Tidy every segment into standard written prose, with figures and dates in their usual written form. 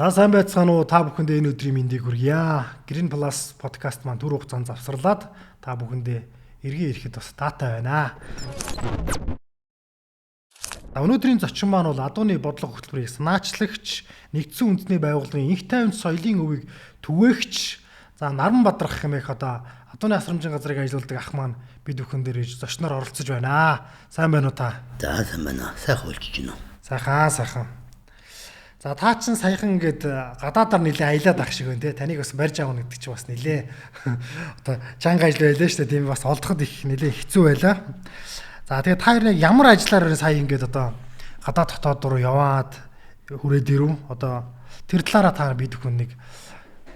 За сайн байцгаана уу та бүхэндээ энэ өдрийн мэндийг хүргье. Green Plus podcast маань түр хугацаанд завсарлаад та бүхэндээ эргээ ирэхэд бас дата байна. Өнөөдрийн зочин маань бол адууны бодлого хөтөлбөрийг санаачлагч, нэгдсэн үндэсний байгууллагын инх тайван соёлын өвийг түгээгч, за Наран Бадрах хэмээх одоо адууны асрамжийн газрыг ажиллаулдаг ах маань бид бүхэн дээр ирж зочноор оролцож байна. Сайн байна уу та? За сайн байна. Сайхан үйлчж байна уу? Сайхан. За та чинь саяхан ингээд гадаадаар нэлээ аялаад ах шиг байна те. Таныг бас барьж аавна гэдэг чинь бас нэлээ одоо чанга ажил байлаа шүү дээ. Тийм бас олдоход их нэлээ хэцүү байлаа. За тэгээ та яг ямар ажиллаар сая ингээд одоо гадаад дотоод руу яваад хүрээд ирв. Одоо тэр талаараа та бид бүхэн нэг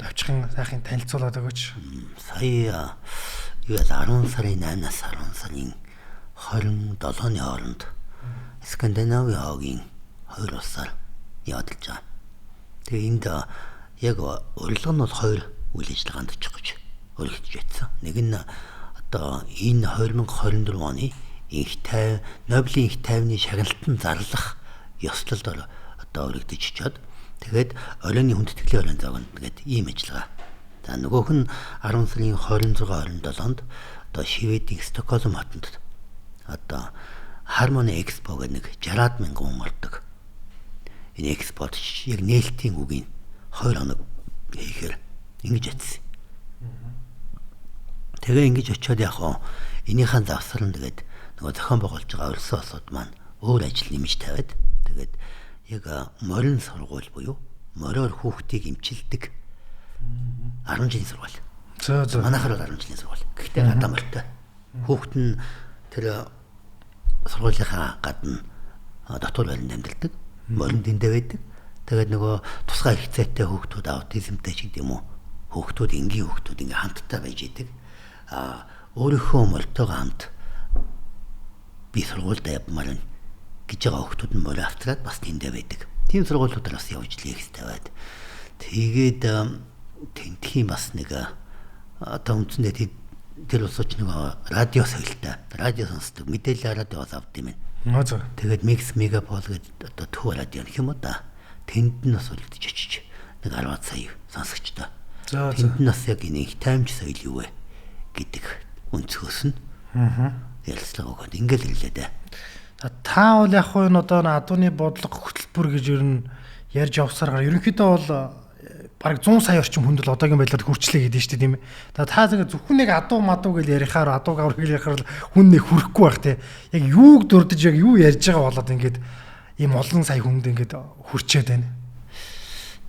товчхон сайхан танилцуулаад өгөөч. Сая юу 10 сарын 8-аас 10 сарын 27-ны хооронд Скандинавын хоогийн 2 улсаар явагдаж байгаа. Тэгээ энд яг урилга нь бол 2 үйл ажиллагаанд очих гэж өргөж байсан. Нэг нь одоо энэ 2024 оны Нобелийн инх тайвны шагналтанд зарлах ёслолд одоо өргөдөж очиод тэгээд оройны хүндэтгэлийн оройн зоогонд тэгээд ийм ажиллагаа. За нөгөөх нь 10 сарын 26-27-нд одоо Шведийн Стокгольм хотод одоо Harmony Expo гэх нэг 60,000 хүн ордог. Энэ экспорт яг нээлтийн үгийн 2 хоног хийхээр ингэж очив. Тэгээ ингэж очиод яг энийхэн завсрал нь тэгээд нөгөө зохион байгуулж байгаа улсын улсууд маань өөр ажил нэмж тавиад тэгээд яг морин сургууль буюу мориор хүүхдийг эмчилдэг 10 жилийн сургууль. Манайхаар 10 жилийн сургууль. Гэхдээ гадаа морьтой. Хүүхд нь тэр сургуулийнхаа гадна дотор байранд амьдардаг. Морин дэндээ байдаг. Тэгээд нөгөө тусгай хэрэгцээтэй хүүхдүүд аутизмтай ч гэдэг юм уу. Хүүхдүүд энгийн хүүхдүүд ингээ хамтдаа байж идэг. Өөрийнхөө морьтойгоо хамт би сургуульд явмаар гэж байгаа хүүхдүүд нь морио авчраад бас тэндээ байдаг. Тийм сургуулиудаар бас явж лекц тавиад тэгээд тентхийн бас нэг одоо үндсэндээ тэр улсууч нэг радио соёлтой радио сонсдог мэдээлэл радиоос авд юм байна. Тэгээд Mix Megapol гэдэг одоо төв радио гэх юм уу да. Тэнд нь бас үлдэж очиж нэг 10 сая сонсогчтой. Тэнд нь бас яг энэ их таймч соёл юу вэ гэдэг өнцгөөс нь ярилцлага өгөөд ингээл ирлээ дээ. Та бол яг хөө энэ одоо адууны бодлого хөтөлбөр гэж ер нь ярьж явсараар ерөнхийдөө бол бараг 100 сая орчим хүнд л одоогийн байдлаар хүрчлээ гэдэг нь шүү дээ тийм ээ. Та зөвхөн нэг адуу мадуу гэж ярихаар адууг аврах гэж ярихаар хүн нэг хүрэхгүй байх тийм. Яг юуг дурдж яг юу ярьж байгаа болоод ингээд ийм олон сая хүнд ингээд хүрчээд байна.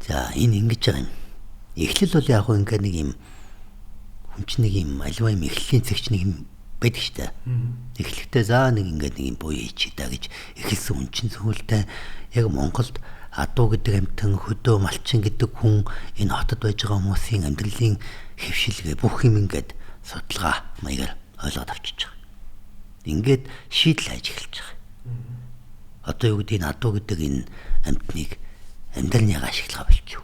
За энэ ингэж байгаа юм. Эхлэл бол яг ингээд нэг юм хүн чинь нэг юм аливаа юм эхлэлийн зэгч нэг юм байдаг шүү дээ. Эхлэхдээ за нэг ингээд нэг юм буй хийчихэд гэж эхэлсэн хүн чинь зөвхөлтэй яг Монголд адуу гэдэг амтан хөдөө малчин гэдэг хүн энэ хотод байж байгаа хүмүүсийн амьдралын хэвшилгээ бүх юм ингээд судалгаа маягаар ойлгоод авчиж байгаа. Ингээд шийдэл хайж эхэлж байгаа. Одоо юу гэдэг энэ адуу гэдэг энэ амтныг амьдралын ашиглага болчих.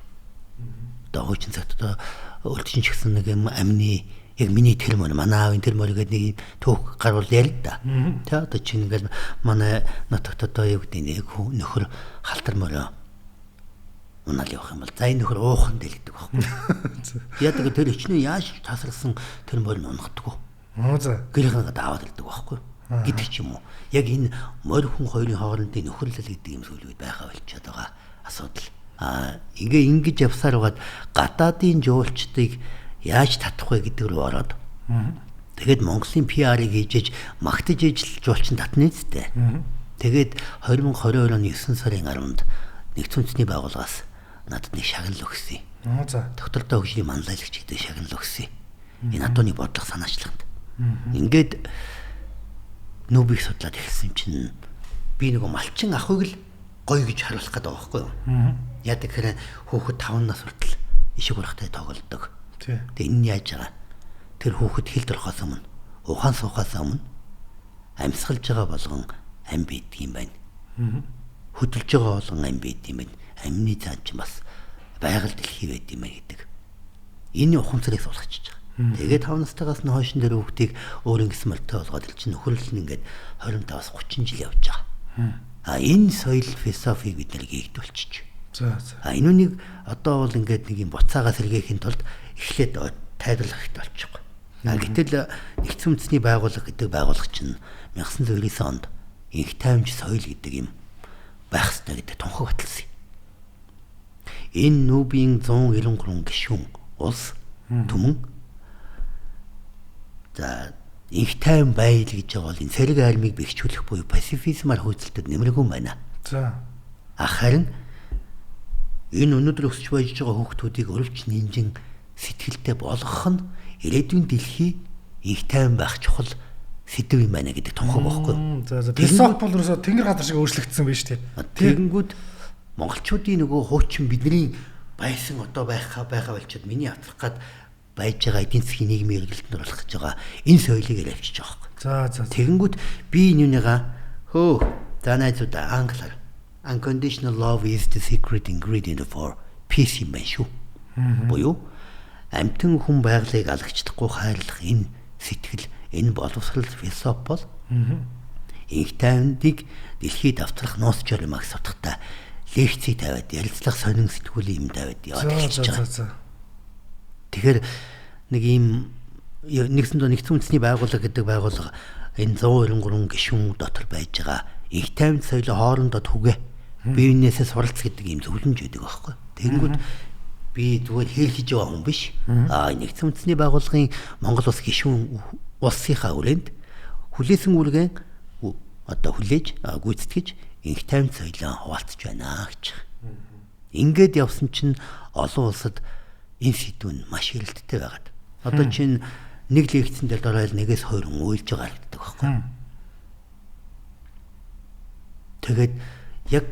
Одоо хуучин цагт одоо өлтчин ч гэсэн нэг юм амны яг миний тэр мөр манай аавын тэр мөр гэдэг нэг түүх гарвал ярил да. Тэ одоо чинь ингээд манай нотогт одоо юу гэдэг нэг нөхөр халтар мөрөө унаал явах юм бол за энэ нөхөр уухан дэлгэдэг байхгүй. Яадаг тэр ичнээ яаж тасарсан тэр мөр нь унахдаг. Гэрийнхэн даваад ирдэг байхгүй. Гэдэг ч юм уу. Яг энэ морь хүн хоёрын хоорондын нөхөрлөл гэдэг юм зүйл байхаа болчиход байгаа асуудал. Ингэж явсаар байгаад гадаадын жуулчдыг яаж татах вэ гэдэг рүү ороод тэгээд Монголын PR-ыг хийж магтаж ижил жуулчин татны зүйтэй. Тэгээд 2022 оны 9 сарын 10-нд нэгдсэн үндэсний байгууллагаас надад нэг шагнал өгсөн. Доктортой хөгжлийн манлайлагч гэдэг шагнал өгсөн. Энэ адууны бодлого санаачлаганд. Ингээд нүүбийг судлаад эхэлсэн чинь би нэг малчин ахыг л гоё гэж харуулах гэдэг байгаа байхгүй юу? Яадаг хэрэг хүүхэд 5 нас хүртэл ишиг урахтай тоглодог. Тэгээ энэ яаж байгаа? Тэр хүүхэд хил дорхоос өмнө, ухаан суухаас өмнө амьсгалж байгаа болгон ам бийдэг юм байна. Хөдөлж байгаа болгон ам бийдэг юм байна. Амны цаан ч бас байгаль дэлхий байд юм гэдэг. Энэ ухамсарыг суулгачиж байгаа. Тэгээд 5 настайгаас нь хойшин дээр хүүхдийг өөр ингэсэн мөртөө болгоод ил чинь нөхөрлөл нь ингээд 25-аас 30 жил явж байгаа. Энэ соёл философиг бид нэр гэгдүүлчих. За. Энүүнийг одоо бол ингээд нэг юм буцаагаа сэргээхийн тулд эхлээд тайлбарлах хэрэгтэй болчихгоо. Гэтэл нэгдсэн үндэсний байгууллага гэдэг байгууллага чинь 1999 онд инх тайванч соёл гэдэг юм байх ёстой гэдэг тунхаг баталсан. Энэ Нубийн 193 гишүүн улс түмэн за инх тайван байл гэж байгаа бол энэ цэрэг армийг бэхжүүлэх буюу пацифизмаар хөөцөлдөд нэмэргүй байна. За. Харин энэ өнөөдөр өсч байж байгаа хүүхдүүдийг өрөвч нинжин сэтгэлтэй болгох нь ирээдүйн дэлхий инх тайван байх чухал сэдв юм байна гэдэг тунхаг байхгүй. За. Философи бол ерөөсө тэнгэр газар шиг өөрчлөгдсөн байж тээ. Тэгэнгүүт монголчуудын нөгөө хуучин бидний байсан одоо байгаа болчиход миний аврах гад байж байгаа эдийн засгийн нийгмийн эргэлтэнд оруулах гэж байгаа энэ соёлыг авчиж байгаа байхгүй. За. Тэгэнгүүт би энүүнийга за найзуудаа англиар unconditional love is the secret ingredient for peace юм байна шүү. Буюу амьтан хүн байгалыг алагчлахгүй хайрлах энэ сэтгэл, энэ боловсрал философи бол инх тайвныг дэлхийд авчрах нууцчор юм агс утгатай лекцийг тавиад ярилцлах сонин сэтгүүлийн юм тавиад яваад хэлж байгаа. Тэгэхээр нэг ийм нэгдсэн үндэсний байгууллага гэдэг байгууллага энэ 193 гишүүн дотор байж байгаа инх тайван соёлын хоорондоо түгэ бие биенээсээ суралц гэдэг ийм зөвлөмж өгдөг байхгүй. Тэгэнгүүт би зүгээр хэлхиж байгаа хүн биш. Нэгдсэн үндэсний байгууллагын Монгол улс гишүүн улсынхаа хүрээнд хүлээсэн үүргээ одоо хүлээж гүйцэтгэж инх тайван соёлоо хуваалцж байна гэж. Ингээд явсан чинь олон улсад энэ сэдв нь маш эрэлттэй байгаад. Одоо чинь нэг лекцэн дээр дөрөөл нэгээс хоёр хүн уйлж байгаа гэдэг байхгүй. Тэгээд яг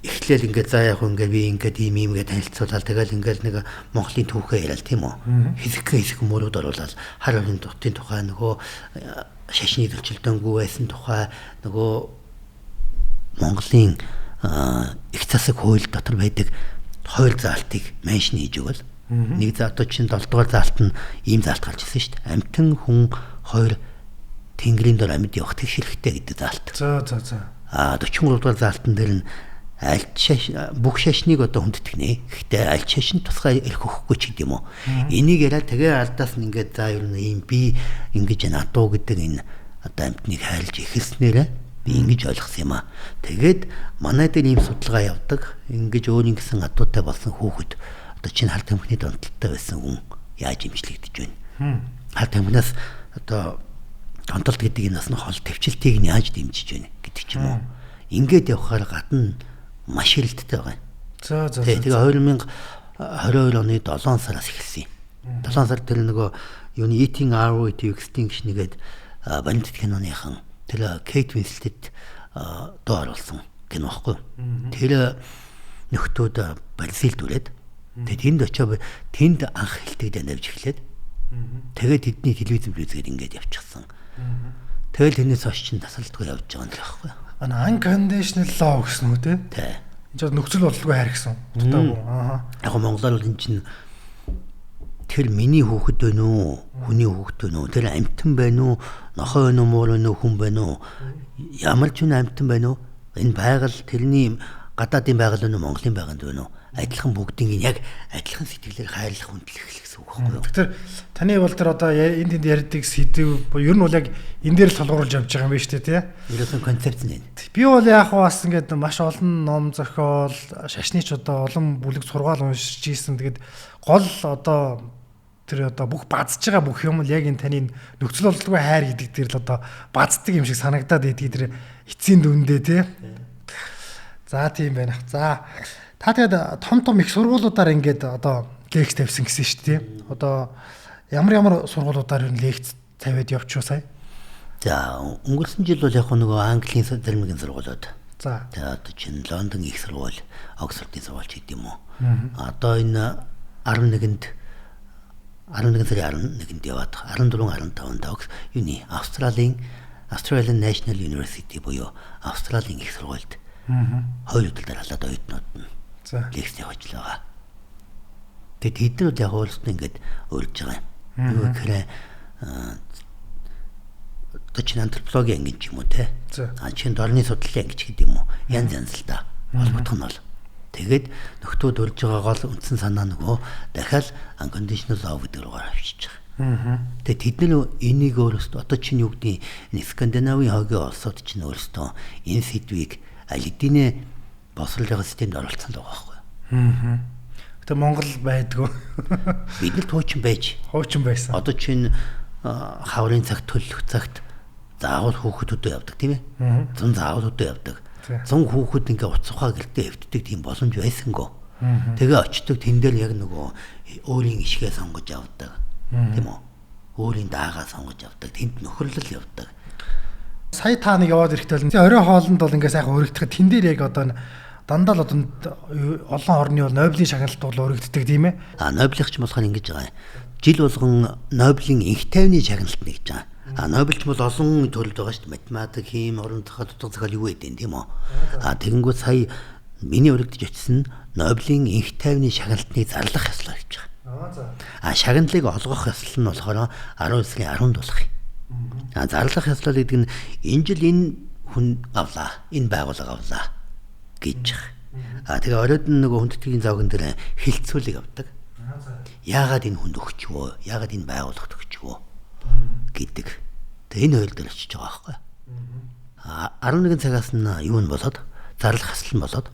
эхлээл ингээд за яг ингээд би ингээд ийм ингээд танилцуулаад тэгэл ингээд нэг Монголын түүхээ яриад тийм үү. Хэсэг мөрөд оруулаад хар хорийн дутын тухай нөгөө шашны төлчөлдөөнгүй байсан тухай нөгөө Монголын их засаг хууль дотор байдаг хууль заалтыг меншн хийж өгвөл нэг за одоо чинь 7 дугаар заалт нь ийм заалт гарч ирсэн шүү дээ. Амьтан хүн хоёр тэнгэрийн дор амьд явах тэгшэрхтэй гэдэг заалт. За. 43 дугаар заалтан дээр нь бүх шашныг одоо хүндэтгэнэ. Гэхдээ аль шашин тусгай эрх өгөхгүй ч гэдэг юм уу. Энийг яриад тэгээ алдаас нь ингээд за ер нь ийм би ингэж надуу гэдэг энэ одоо амьтныг хайрлж эхэлснээрээ би ингэж ойлгосон юм аа. Тэгээд манай дээр ийм судалгаа явдаг. Ингэж өөрийн гэсэн адуутай болсон хүүхэд одоо чинь харт тамхины донтолтой байсан хүн яаж имжлэгдэж байна. Харт тамхинаас одоо донтолт гэдэг энэ насны хол төвчлөлтийг нь яаж дэмжиж байна гэдэг ч юм уу. Ингээд явхаар гадна маш эрэлттэй байгаа юм. За. Тэгээ 2022 оны 7 сараас эхэлсэн. 7 сар тэр нөгөө юуны Eating Our Way to Extinction нэгэд Бандит киноныхан тэр Кейт Уинслет доо оруулсан кино байхгүй. Тэр нөхдүүд Бразилд үрээд тэгээд тэнд очиод тэнд анх хэлтэйг давж эхлээд тэгээд тэдний телевизэн үзгээд ингээд явчихсан. Тэгэл тэрнээс хойш чинь тасалдгүй явж байгаа юм байхгүй. Unconditional love гэсэн үү те? Тий. Энд чинь нөхцөл бодлого хайр гэсэн. Утгаагүй. Яг монголоор бол энэ чинь тэр миний хүүхэд байна уу? Хүний хүүхэд байна уу? Тэр амьтан байна уу? Нохой байна уу? Муур байна уу? Хүн байна уу? Ямар ч хүн амьтан байна уу? Энэ байгаль тэрний гадаадын байгаль байна уу? Монголын байгаль байна уу? Адилхан бүгдийг яг адилхан сэтгэлээр хайрлах хүндлэх гэсэн үг байхгүй юу? Тэгэхээр таны бол тэр одоо энд тэнд ярьдаг сэдв ер нь бол яг энэ дээр л толгуурлж явж байгаа юм байна шүү дээ тий. Ерөөсөн концепц нэ. Би бол яг бас ингээд маш олон ном зохиол шашныч одоо олон бүлэг сургаал уншиж ийсэн. Тэгээд гол одоо тэр одоо бүх базж байгаа бүх юм л яг энэ таны нөхцөл бодлогын хайр гэдэг дээр л одоо баздаг юм шиг санагдаад идэх тэр эцсийн дүндээ тий. За тийм байна. За та тэгээд том их сургуулиудаар ингээд одоо лекц тавьсан гэсэн шүү дээ. Одоо ямар сургуулиудаар ер нь лекц тавиад явчихв сая? За өнгөрсөн жил бол яг нөгөө Английн зармгийн сургуулиуд. За. Тэгээд одоо чинь Лондон их сургууль, Оксфордын сургууль гэдэг юм уу. Одоо энэ 11 сарын 11-нд яваад 14-15-нд юуны Australian National University буюу Австралийн их сургуульд хоёр удаа дараалаад оюутнууд нь лекц явуулж байгаа. Тэгээд тэднүүд яг уулзсан ингээд өөрж байгаа юм. Юу гэхээр одоо чинь антропологи анги ч юм уу те. Чин дорны судлалын анги ч гэдэг юм уу. Янз л да. Холбогдох нь бол. Тэгээд нөхдүүд урьж байгаа гол үндсэн санаа нөгөө дахиад unconditional love гэдэг рүүгээр авчиж байгаа. Тэгээд тэд нар энийг өөрөөсөө одоо чинь юу гэдэг энэ Скандинавын хогийн улсууд чинь өөрөөсөө энэ сэдвийг аль хэдийн босруулах системд оролцсон л байгаа байхгүй. Гэтэ Монгол байдгүй. Бид нар хуучин байсан. Одоо чинь хаврын цагт төлөх цагт заавал хүүхдүүдөө явдаг тийм ээ. Зун заавалудаа явдаг. 100 хүүхэд ингээ уцхаа гэлдээ хэвддэг тийм боломж байсангүй. Тэгээ очдөг тэн дээр яг нөгөө өөрийн ишгээ сонгож явдаг. Тийм үү? Өөрийн даагаа сонгож явдаг. Тэнд нөхөрлөл явдаг. Сая та нэг яваад ирэхдээ бол орой хоолнд бол ингээ сайхан өргөдөх тэн дээр яг одоо дандаа л одоо олон орны бол Нобелийн шагналт бол өргөддөг тийм ээ. Нобелийнч болохоор ингэж байгаа юм. Жил болгон Нобелийн инх тайвны шагналт нэгж байгаа. Нобелч бол олон төрөлд байгаа шүү дээ. Математик, хим, орон зохиол, утга зохиол юу гэдэг юм тийм үү? Тэгэнгүүт сая миний өргөдөж очисон Нобелийн инх тайвны шагналтыг зарлах ёслоо гэж байгаа. Шагналыг олгох ёслол нь болохоор 19 сарын 10-нд болох юм. Зарлах ёслол гэдэг нь энэ жил энэ хүн авлаа, энэ байгууллага авлаа гэж байгаа. Тэгээ оройд нөгөө хүндэтгэлийн зовгон дээр хилцүүлэг авдаг. Яагаад энэ хүнд өгчвөө? Яагаад энэ байгууллагт өгчвөө? Гэдэг. Тэгээ энэ хоёр дээр очиж байгаа байхгүй. 11 цагаас нь юу нь болоод зарлах хаслан болоод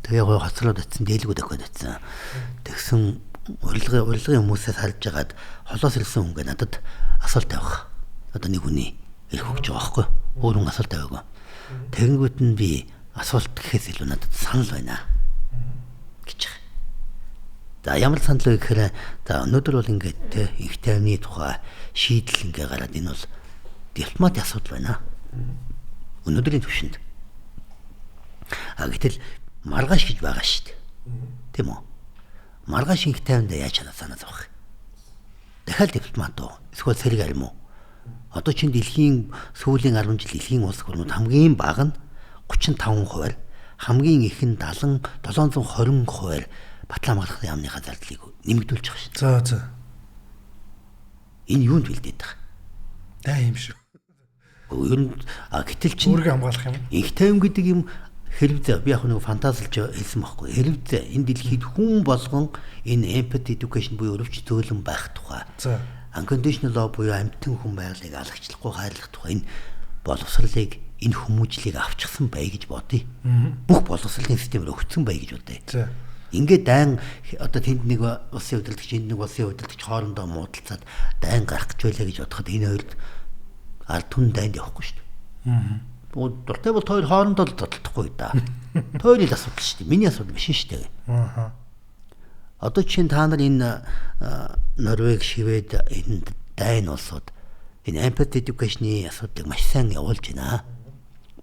тэгээ гой хоцроод очисон дээлгүүд өгөхөд очисон. Тэгсэн урилгын хүмүүсээс харж агаад холоос ирсэн хүн гэ надад асуулт тавих. Одоо нэг хүний ирэх өгч байгаа байхгүй. Өөр хүн асуулт тавиагүй. Тэгэнгүүт нь би асуулт гэхээс илүү надад санал байна гэж. За ямар санал вэ гэхээр за өнөөдөр бол ингээд те их тайвны тухай шийдэл ингээ гараад энэ бол дипломат асуудал байна. Өнөөдрийн түвшинд. Гэтэл маргааш гэж байгаа шүү дээ. Тийм үү? Маргааш их тайванд яаж санаа зовох. Дахиад дипломат уу? Эсвэл сэрэг арим уу? Одоо чинь дэлхийн сүүлийн 10 жил дэлхийн улс орнууд хамгийн бага нь 35%-аар хамгийн их нь 720%-аар батлан хамгаалах яамныхаа зардлыг нэмэгдүүлж байгаа шүү. За. Энэ юунд бэлдээд байгаа? Да юм шүү. Ер нь гэтэл чинь өөрийгөө хамгаалах юм. Инх тайван гэдэг юм хэрвээ би яг нэг фантазилж хэлсэн байхгүй. Хэрвээ энэ дэлхийд хүн болгон энэ empathy education буюу өрөвч зөөлөн байх тухай. За. Unconditional love буюу амьтан хүн байгалыг алагчлахгүй хайрлах тухай энэ боловсролыг энэ хүмүүжлийг авчихсан бай гэж бодъё. Бүх боловсролын системээр өгсөн бай гэж бодъё. За. Ингээд дайн одоо тэнд нэг улсын удирдлагч энд нэг улсын удирдлагч хоорондоо муудалцаад дайн гарах гэж байлаа гэж бодоход энэ хоёрд ард түмэн дайнд явахгүй шүү дээ. Дуртай бол хоёр хоорондоо л тодтолдохгүй да. Хоёрын асуудал шүү дээ. Миний асуудал биш шүү дээ. Одоо чинь та нар энэ Норвег, Швед энэ дайн улсууд энэ empathy education-ы асуудлыг маш сайн явуулж байна.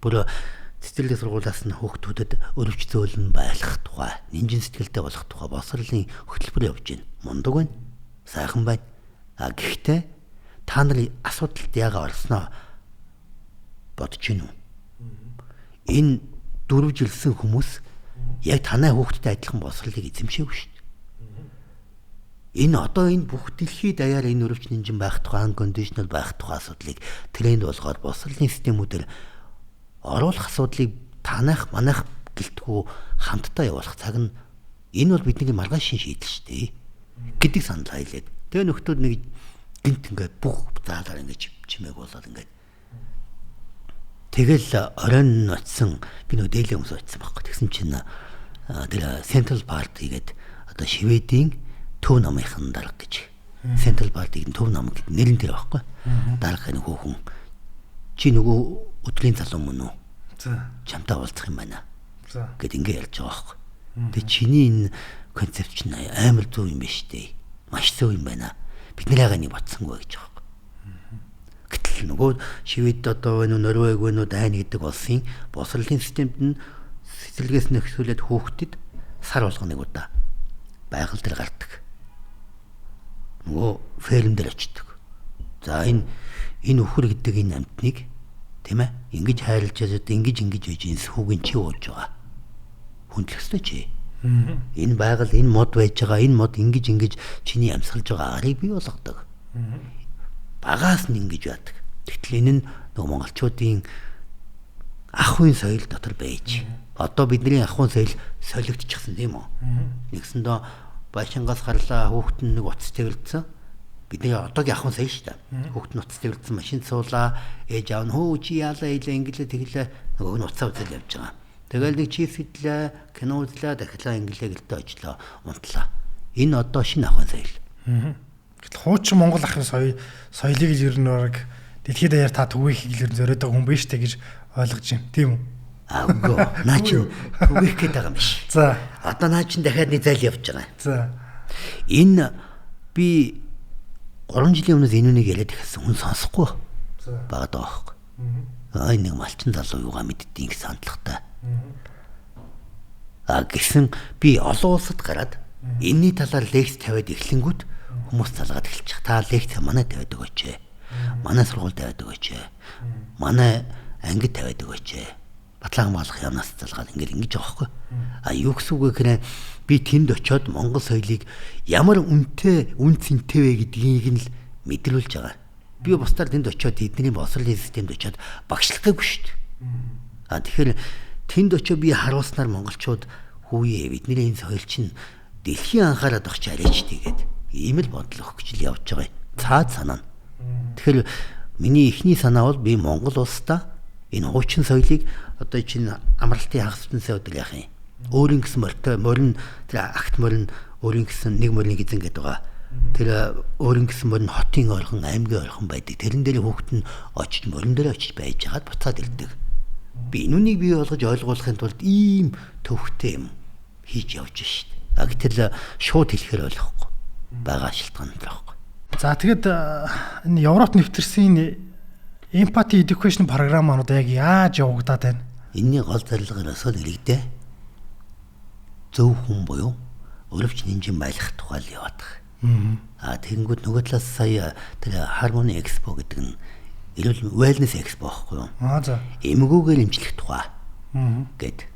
Бүр цэцэрлэг сургуулиас нь хүүхдүүдэд өрөвч зөөлөн байлгах тухай, нинжин сэтгэлтэй болох тухай боловсролын хөтөлбөр явж байна. Мундаг байна. Сайхан байна. Гэхдээ та нарын асуудалд яагаад орсноо бодож гин үү? Энэ 4 жилсэн хүмүүс яг танай хүүхдтэй адилхан боловсролыг эзэмшээгүй шүү дээ. Энэ одоо энэ бүх дэлхийд даяар энэ өрөвч нинжин байх тухай, unconditional байх тухай асуудлыг тренд болгоод боловсролын системүүдээр оруулах асуудлыг танах манах гэлтгүү хамтдаа явуулах цаг нь энэ бол бидний маргаашийн шийдэл шүү дээ гэдэг санал хайлаад. Тэгээ нөхдүүд нэг гинт ингээд бүх заалаар ингээд чимээг болоод ингээд тэгэл оройн очсон би нөө дээлээ хүмүүс очсон байхгүй. Тэгсэн чинь тэр Central Park гэдэг одоо Шведийн төв намынхан дарга гэж Central Park-ийн төв нам гэдэг нэрэн дээр байхгүй. Дарга нэг хүүхэн чи нөгөө өдрийн залуу мөн үү? За. Чамтай уулзах юм байна. За. Гэт ингэ ярьж байгаа байхгүй. Тэгээ чиний энэ концепт чинь амар зөв юм байна шүү дээ. Маш зөв юм байна. Бид нэрээ нэг батсангүй гэж байгаа байхгүй. Гэтэл нөгөө Швед одоо энэ Норвег вэ дайн гэдэг улсын боловсролын системд нь цэцэрлэгээс нөхцөлөд хүүхдэд сар болгоныг удаа байгаль дээр гардаг. Нөгөө ферм дээр очдог. За энэ өхөр гэдэг энэ амтныг тийм ээ ингэж хайрлаж яжод ингэж байж энэ хүүгийн чи ууж байгаа. Хүндлэхстэй чи. Энэ байгаль энэ мод байж байгаа энэ мод ингэж чиний амьсгалж байгаа арыг бий болгодог. Багаас нь ингэж яадаг. Тэгтэл энэ нь нөгөө монголчуудын ахуйн соёл дотор байж. Одоо бидний ахуйн соёл солигдчихсан тийм үү? Нэгсэндээ Баячингаас гарлаа хүүхэд нь нэг утас тэрэлдсэн. Бидний одоогийн ахуйн соёл шүү дээ. Хүүхэд нь утас тэрэлдсэн машин суулаа, ээж аав нь хөө чи яалаа илээ инглээ тэглээ нөгөө нь уцаа үзэл явж байгаа. Тэгэл нэг чип идлээ, кино үзлээ, дахиад инглээ гэлтэй очлоо, унтлаа. Энэ одоо шинэ ахуйн соёл. Гэтэл хуучин Монгол ахын соёлыг л ер нь орог дэлхийд даяар та түгээх л ер нь зориод байгаа хүн биш үү гэж ойлгож байна. Тийм үү? Үгүй. Наа чи түгээх гээд байгаа юм биш. За. Одоо наа чин дахиад нэг зайл явж байгаа. За. Энэ би 3 жилийн өмнөөс энэ үнийг яриад ихсэн хүн сонсохгүй. За. Багад байхгүй. Энэ нэг малчин залуу юугаа мэддیں۔ Их сандлагатай. Гэсэн би олон улсад гараад энэний талаар лекц тавиад эхлэнгүүт хүмүүс залгаад эхэлчих. Та лекц манай тавиад өгөөч. Манай сургууль тавиад өгөөч. Манай ангид тавиад өгөөч. Батлан хамгаалах ямнаас залгаад ингэж байгаа байхгүй. Юу гэсэн үг вэ гэхээр би тэнд очиод Монгол соёлыг ямар үн цэнтэй вэ гэдгийг нь л мэдрүүлж байгаа. Би бусдаар тэнд очиод эдний боловсролын системд очиод багшлахгүйг шүү дээ. Тэгэхээр тэнд очиод би харуулснаар монголчууд хүүе бидний энэ соёл чинь дэлхийн анхаарал авах ч арайч тэгээд ийм л бодол өгч л явж байгаа. Цаад санаа. Тэгэхээр миний эхний санаа бол би Монгол улстай энэ хуучин соёлыг одоо чинь амралтын хагас бүтэнсээ өдөр яах юм. Өөрийн гэсэн морин тэр акт морин өөрийн гэсэн нэг морины гизэн гэдэг байгаа. Тэр өөрийн гэсэн морин хотын ойрхон аймгийн ойрхон байдаг. Тэрэн дээр хүүхэд нь очиж морин дээр очиж байж хагаад буцаад ирдэг. Би энүүнийг бий болгож ойлгуулахын тулд ийм төвхтэй юм хийж явж шít. Гэтэл шууд хэлэхээр ойлгохгүй. Бага шалтгаан л байхгүй. За тэгэд энэ Европт нэвтэрсэн empathy education програмууд яг яаж явагдаад байна? Энэний гол зорилгоос л иргэдээ зөв хүн буюу өрөвч нэмжин байлгах тухай л яваад байгаа. Тэгэнгүүт нөгөө талаас сая тэр Harmony Expo гэдэг нь эрүүл wellness expo байхгүй юу? За. Эмгүүгээр эмчлэх тухай. Гэт.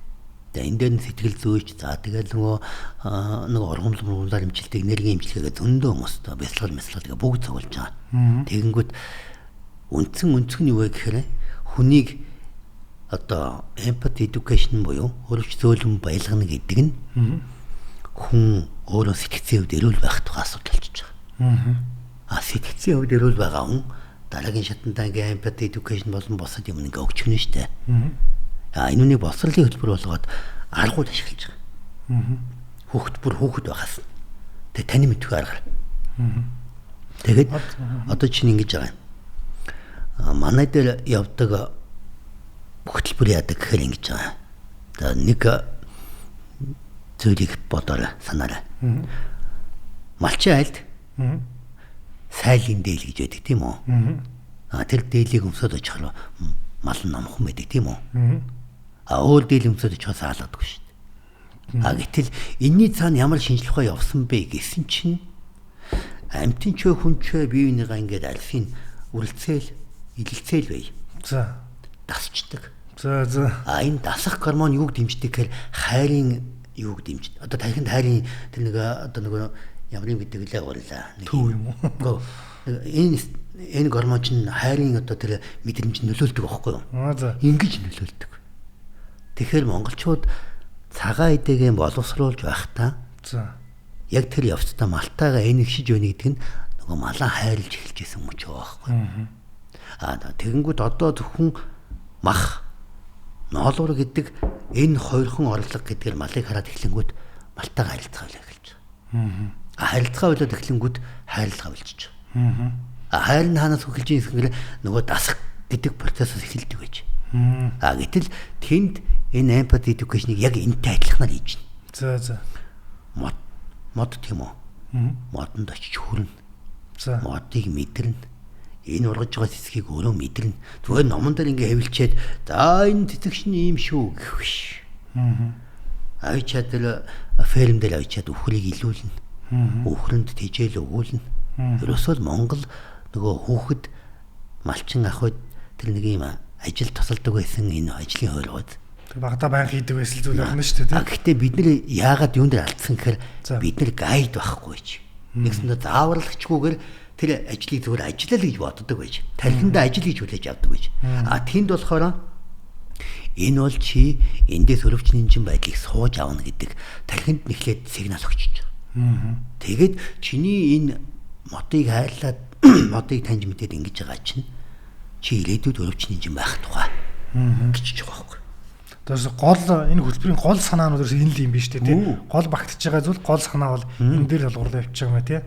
Тэгээ энэ дээр сэтгэл зүйч за тэгэл нөгөө ургамлаар эмчилдэг энергийн эмчилгээгээ зөндөө хүмүүс та бясалгал тэгээ бүгд цуглаж байгаа. Тэгэнгүүт үндсэн нь юу вэ гэхээр хүнийг одоо empathy education буюу өрөвч зөөлөн байлгана гэдэг нь хүн өөрөө сэтгцийн хувьд эрүүл байх тухай асуудал болчихж байгаа. Сэтгцийн хувьд эрүүл байгаа хүн дараагийн шатандаа ингээ empathy education болон босод юм ингээ өгч өгнө штэ. Энүүний боловсролын хөтөлбөр болгоод аргууд ашиглаж байгаа. Хүүхэд байхаас. Тэгээ таны мэдгүй аргаар. Тэгээд одоо чинь ингэж байгаа юм. Манай дээр явдаг хөтөлбөр яадаг гэхээр ингэж байгаа. За нэг зүйлийг бодоорой санаарай. Малчин айлд сайлын дээл гэж байдаг тийм үү? Тэр дээлийг өмсөд очихоор мал нь номхон байдаг тийм үү? Өөр дээл өмсөд очихоос хаалгадаг шүү дээ. Гэтэл энэний цаана ямар шинжлэх ухаан явсан бэ гэсэн чинь амьтын ч хүн ч бие бинийгаа ингээд альфийн үрэлцээл илэлцээл бай. За. Дасчдаг. За. Энэ дасах гормон юуг дэмждэг гэхээр хайрын юуг дэмждэг. Одоо тархинд хайрын тэр нэг одоо нөгөө ямар юм гэдэг лээ гоорлаа. Төв юм уу? Энэ гормон чинь хайрын одоо тэр мэдрэмж нөлөөлдөг байхгүй юу? За. Ингэж нөлөөлдөг. Тэгэхээр монголчууд цагаан эдэгээ боловсруулж байхдаа яг тэр явцдаа малтайгаа энэгшиж өгнө гэдэг нь нөгөө малаа хайрлж эхэлж байсан юм ч байхгүй. Тэгэнгүүт одоо зөвхөн мах ноолуур гэдэг энэ хоёрхан орлого гэдгээр малыг хараад эхлэнгүүт малтайгаа харилцаа эхэлж байгаа. Харилцаа болоод эхлэнгүүт хайрлага болчихж байгаа. Хайр нь хаанаас эхэлж байгаа гэхээр нөгөө дасах гэдэг процессоос эхэлдэг байж. Гэтэл тэнд энэ empathy education-ыг яг энэтэй адилханаар хийж байна. За. Мод тийм үү? Модонд очиж хүрнэ. Модыг мэдэрнэ. Энэ ургаж байгаа цэцгийг өөрөө мэдэрнэ. Зүгээр номон дээр ингээ хэвлчээд за энэ цэцэг чинь ийм шүү гэх биш. Авчаад тэр ферм дээр авчаад үхрийг илүүлнэ. Үхрэнд тэжээл өгүүлнэ. Ерөөсөө Монгол нөгөө хүүхэд малчин ахуйд тэр нэг юм ажил тусалдаг байсан энэ ажлын хойргоод багада баян хийдэг байсан зүйл байна шүү дээ. Гэхдээ бид нэр яагаад юун дээр алдсан гэхээр бид нэр гайд байхгүй ч. Нэгсэндээ зааварлагчгүйгээр тэр ажлыг зүгээр ажиллаа л гэж боддог байж. Тархиндаа ажил гэж хүлээж авдаг байж. Тэнд болохоор Энэ бол чи эндээс өрөвчний инжин байдлыг сууж авна гэдэг тархинд нэхлээд сигнал өгч байгаа. Тэгээд чиний энэ модыг хайрлаад модыг таньж мэдээд ингэж байгаа чинь чи ирээдүйд өрөвчний инжин байх тухай гэж байгаа байхгүй. Тэрс гол энэ хөтөлбөрийн гол санаанууд энэ л юм биш үү тий. Гол багтж байгаа зүйл гол санаа бол энэ дээр толгуурлаа явчих юм тий.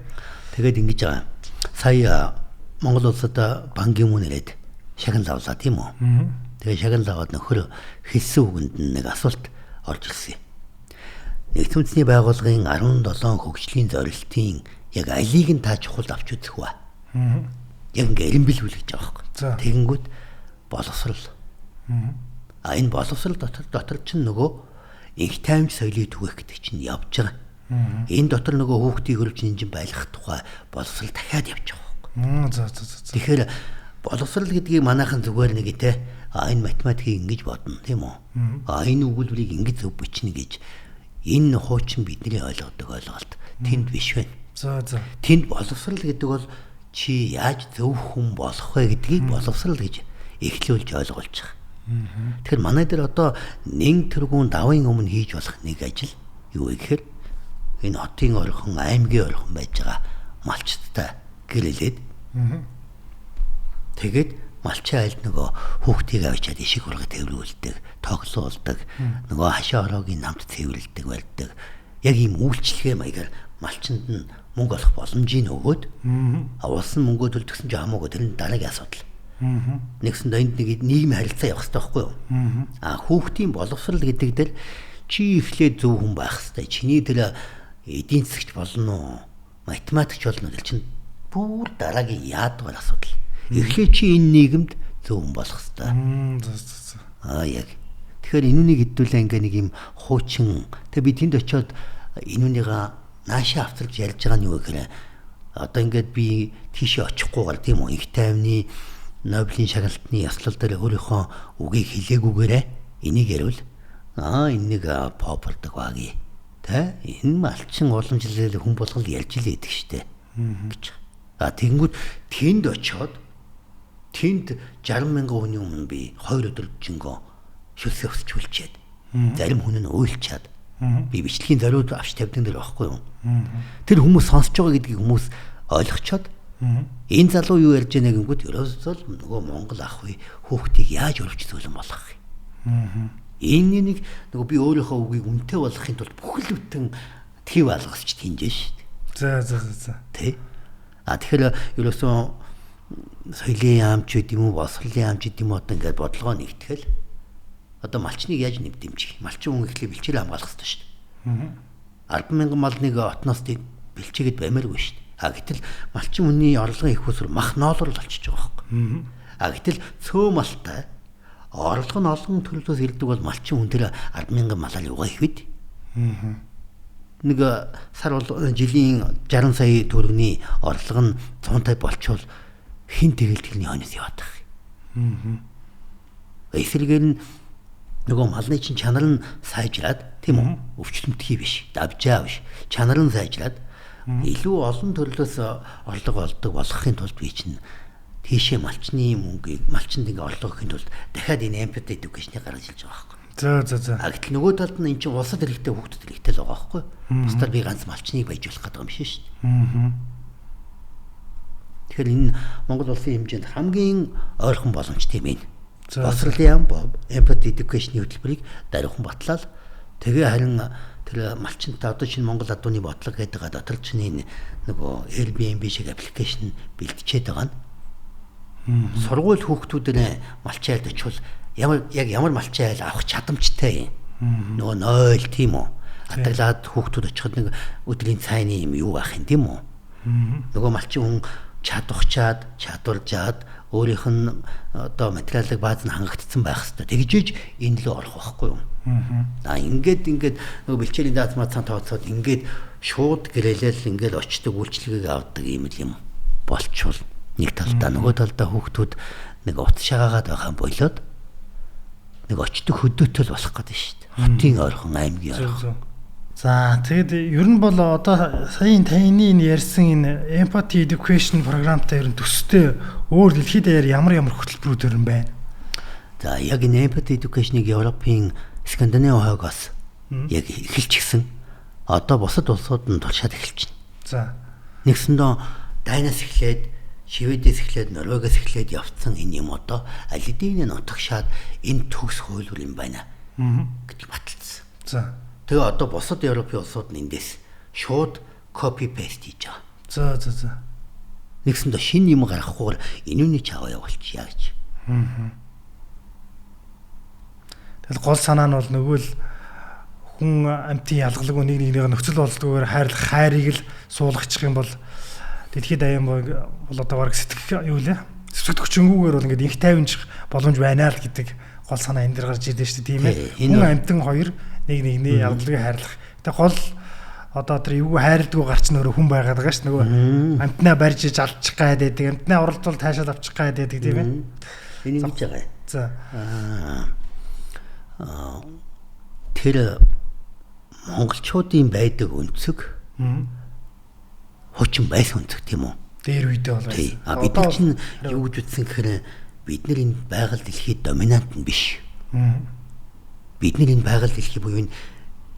Тэгээд ингэж байгаа. Сая Монгол улсад Бан Ги-мун ирээд шагнал авлаа тийм үү? Тэгээд шагнал аваад нөхөр хэлсэн үгэнд нэг асуулт орж ирсэн. Нэгдсэн үндэсний байгууллагын 17 хөгжлийн зорилтын яг алийг нь та чухал авч үзэх ба. Яг ингээ эренбэл үл гэж байгаа байхгүй. Тэгэнгүүт боловсрал. Энэ боловсрал дотор чинь нөгөө их таймж соёлыг түгээх гэдэг чинь явж байгаа. Энэ дотор нөгөө хүүхдийн хөрвч инжин байлгах тухай боловсрал дахиад явж байгаа байхгүй. Тэгэхээр боловсрал гэдгийг манайхан зүгээр нэг те энэ математикийг ингэж бодно тийм үү? Энэ өгүүлбэрийг ингэж зөв бичнэ гэж энэ хуучин бидний ойлгодог ойлголт тэнд биш байна. Тэнд боловсрал гэдэг бол чи яаж зөв хүн болох вэ гэдгийг боловсрал гэж эхлүүлж ойлгуулж байгаа. Тэгэхээр манай дээр одоо 1 тэрбум давын өмнө хийж болох нэг ажил юу вэ гэхээр энэ хотын орхон, аймгийн орхон байж байгаа малчттай гэрэлээд тэгээд малчин айлд нөгөө хүүхдийг авчиад ишиг хурга тэрвүүлдэг, тоглоулдаг, нөгөө хашаа ороогийн намт цэвэрлдэг байлдаг. Яг ийм үйлчлэгээ маягаар малчинд нь мөнгө олох боломжийг өгөөд улс нь мөнгө төлдөгсөн ч хамаагүй тэр нь дараагийн асуудал. Нэгсэн энд нэг нийгмийн харилцаа явах хэрэгтэй байхгүй юу? Хүүхдийн боловсрал гэдэг дээр чи эхлээд зөв хүн байх хэрэгтэй. Чиний тэр эдийн засагч болно уу? Математикч болно гэж чинь бүр дараагийн яадгаар асуудал. Эхлээд чи энэ нийгэмд зөв хүн болох хэрэгтэй. Яг. Тэгэхээр энүүнийг хэдүүлээ ингээ нэг юм хуучин. Тэг би тэнд очиод энүүнийга наашаа авчирч ярьж байгаа нь юу гэхээр одоо ингээд би тийшээ очихгүйгээр тийм үү их тайвны Нобелийн шагналтны яслал дээр өөрийнхөө үгийг хэлээгүйгээрээ энийг ярил. Энэ нэг попордаг багий. Тэ энэ малчин уламжлал хүн болгол ярьж л идэг штэ. гэж. Тэгэнгүүт тэнд очиод тэнд 60,000 хүний өмнө би 2 өдөр жингөө шүлсээ өсч хүлчээд зарим хүн нь уйлчаад би бичлэгийн зориуд авч тавьдаг дэр байхгүй юу. Тэр хүмүүс сонсож байгаа гэдгийг хүмүүс ойлгочоод энэ залуу юу ярьж байгааг гингүүд ерөөсөө нөгөө Монгол ах уу хүүхдийг яаж өрөвч зөөлөн болгох юм. Энэ нэг нөгөө би өөрийнхөө үгийг үнэтэй болгохын тулд бүхэл бүтэн төв алгасч тинжээ шүү дээ. За. Тэ. Тэгэхээр ерөөсөө соёлын яамч гэдэг юм уу, боловсролын яамч гэдэг юм уу одоо ингээд бодлогоо нэгтгэл одоо малчныг яаж нэвдэмжих? Малчин хүн ихлэ бэлчээр хамгаалах хэрэгтэй шүү дээ. 10,000 малныг отноос бэлчээгээд баймааргүй шүү дээ. Гэтэл малчин хүний орлогын их уср мах ноолор болчихж байгаа байхгүй. Гэтэл цөө малтай орлого нь олон төрлөөс ирдэг бол малчин хүн тэр 10,000 малаа юугаа ихвэд. Нэг сар бол жилийн 60 сая төгрөгийн орлого нь 150 болчвол хин тэгэл тэрний хойноос яваад байгаа. Эсрэгээр нь нөгөө малны чинь чанар нь сайжраад тийм үү? Өвчлөмтгий биш, давжаа биш. Чанар нь сайжраад илүү олон төрлөөс орлого олдог болгохын тулд би чинь тийшээ малчны мөнгийг малчинд ингээ орлого өгөхийн тулд дахиад энэ empathy education-ыг гаргаж ирж байгаа байхгүй. За. Гэтэл нөгөө талд нь эн чинь улсад хэрэгтэй хүүхдэд хэрэгтэй л байгаа байхгүй. Бусдаар би ганц малчныг баяжуулах гэдэг юм шиг шүү дээ. Тэгэхээр энэ Монгол улсын хэмжээнд хамгийн ойрхон боломжтой юм. Боловсролын empathy education-ийн хөтөлбөрийг даруйхан батлаад тэгээ харин тэр малчинтай одоо шинэ Монгол адууны бодлого гэдэг байгаа дотор чинь нөгөө Airbnb шиг аппликейшн бэлтжээд байгаа нь сургууль хүүхдүүдээ малчин айлд очвол ямар малчин айл авах чадамжтай юм. Нөгөө 0 тийм үү. Атаглаад хүүхдүүд очиход нэг өдрийн цайны юм юу байх юм тийм үү. Нөгөө малчин хүн чадварчаад чадваржаад өөрийнх нь одоо материалын бааз нь хангагдсан байх хэрэгтэй. Тэгжиж энэ лөө орох байхгүй юу? Ингээд нөгөө бэлчээрийн даацмаа цаан тооцоод ингээд шууд гэрэлэл ингээд очдог үйлчлэгийг авдаг юм болчвол нэг талдаа нөгөө талдаа хүүхдүүд нэг утас шагаагаад байгаа болоод нэг очдог хөдөөтөл болох гэдэг шүү дээ. Хотын ойрхон аймгийн ойрхон. За тэгэд ер нь бол одоо саяын таны ярьсан энэ empathy education програмтай ер нь төстэй өөр дэлхийд ямар хөтөлбөрүүд ер нь байна? За яг энэ empathy education-ыг Европын Скандинав хойгоос яг эхэлчихсэн. Одоо бусад улсууд нь тулшаад эхэлж байна. За. Нэгсэндээ Дайнаас эхлээд, Шведээс эхлээд, Норвегиас эхлээд явцсан энэ юм одоо аль хэдийн нутагшаад энэ төгс хуулбар юм байна. гэж баталсан. За. Тэгээ одоо бусад Европын улсууд нь эндээс шууд copy paste хийж байгаа. За. Нэгсэндээ шинэ юм гаргахгүйгээр энүүний чаваа явуулчих яа гэж. Тэгэл гол санаа нь бол нөгөө л хүн амьтын ялгалгүй нэг нөхцөл болдгоор хайрыг л суулгачих юм бол дэлхийд аян бол одоо бараг сэтгэх юу лээ. Сэтгэх хүчингүүгээр бол ингээд инх тайвнчих боломж байна л гэдэг гол санаа энэ дэр гарч ирдэ шүү дээ, тийм ээ. Хүн амьтан хоёр нэг нэгний ялгалгүй хайрлах. Тэг гол одоо тэр эвгүй хайрладгүй гарч нөрөө хүн байгаад байгаа ш. Нөгөө амьтнаа барьж алчих гайд байдаг. Амьтнаа уралдвал таашаал авчих гайд байдаг, тийм ээ. Энэ ингэж байгаа. За. Тэр монголчуудын байдаг өнцөг хуучин байсан өнцөг тийм үү? Дээр үедээ бол байсан. Бид нар чинь юу гэж үзсэн гэхээр бид нар энэ байгаль дэлхийд доминант нь биш. Бид нар энэ байгаль дэлхий буюу энэ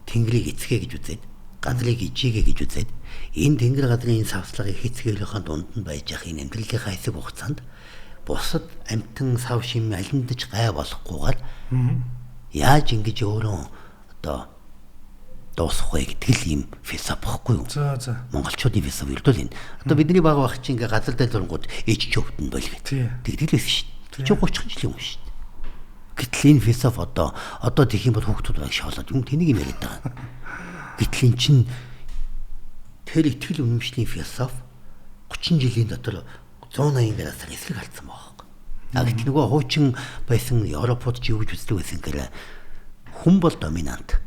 тэнгэрийг эцгээ гэж үзээд, газрыг ижигээ гэж үзээд, энэ тэнгэр газрын савслагыг хэцгээрийнхаа дунд нь байж ах энэ амьдралынхаа хэсэг хугацаанд бусад амьтан сав шим алиндж гай болохгүйгээр яаж ингэж өөрөө одоо дуусах вэ гэдэг л юм философи байхгүй юу? За. Монголчуудын философи л энэ. Одоо бидний баг баг чинь ингээ газар дээр зургууд ээж чөвтөн болвол. Тэгдэл байсан шүү дээ. 40 30 жилийн өмнө шүү дээ. Гэтэл энэ философи одоо тэх юм бол хүүхдүүд баг шоолоод юм тэнийг юм яриад байгаа. Гэтэл эн чинь тэр итгэл үнэмшлийн философи 30 жилийн дотор 180 градусаар эсрэг алдсан байгаа. Гэтэл нөгөө хуучин байсан Европод ч юу гэж үздэг байсан гэхээр хүн бол доминант.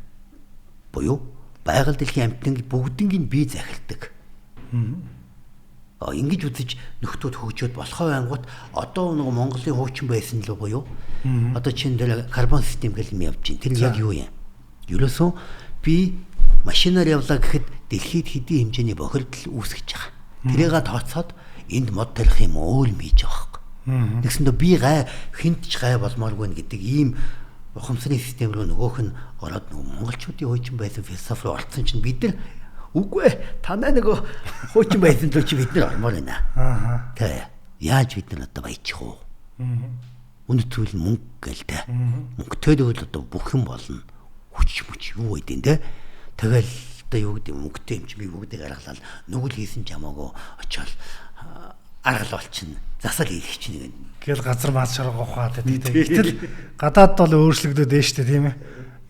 Буюу байгаль дэлхийн амьтныг бүгднийг бие захирддаг. Ингэж үзэж нөхдүүд хөгжөөд болохоо ангууд одоо нөгөө Монголын хуучин байсан л буюу одоо чинь тэр карбон систем гэл юм явж байна. Тэр яг юу юм? Ерөөсөө би машинаар явлаа гэхэд дэлхийд хэдийн хэмжээний бохирдол үүсгэж байгаа. Тэрийг тооцоод энд мод тарих юм өөр юм хийж байгаа. Тэгсэндээ би хинт ч гай болмооргүй гэдэг ийм ухамсарын систем рүү нөгөөх нь ороод монголчуудын хуучин байсан философи руу орсон чинь бид нар үгүй танаа нөгөө хуучин байсан л чи бид нар ормоор байна. Тэ яаж бид нар одоо баячих уу? Үнэт зүйл мөнгө гээл тэ. Мөнгөтэй л одоо бүх юм болно. Хүч юу байдیں۔ Тэ. Тэгэл одоо юу гэдэг мөнгөтэй юм чи би бүгдийг аргалал нүгэл хийсэн ч хамаагүй очиод аргал болчихно. Засал хийх чинь нэг гэл газар маас шаргах ухаад байдаг. Гэтэл гадаад бол өөрчлөгдөд дээ штэ тийм ээ.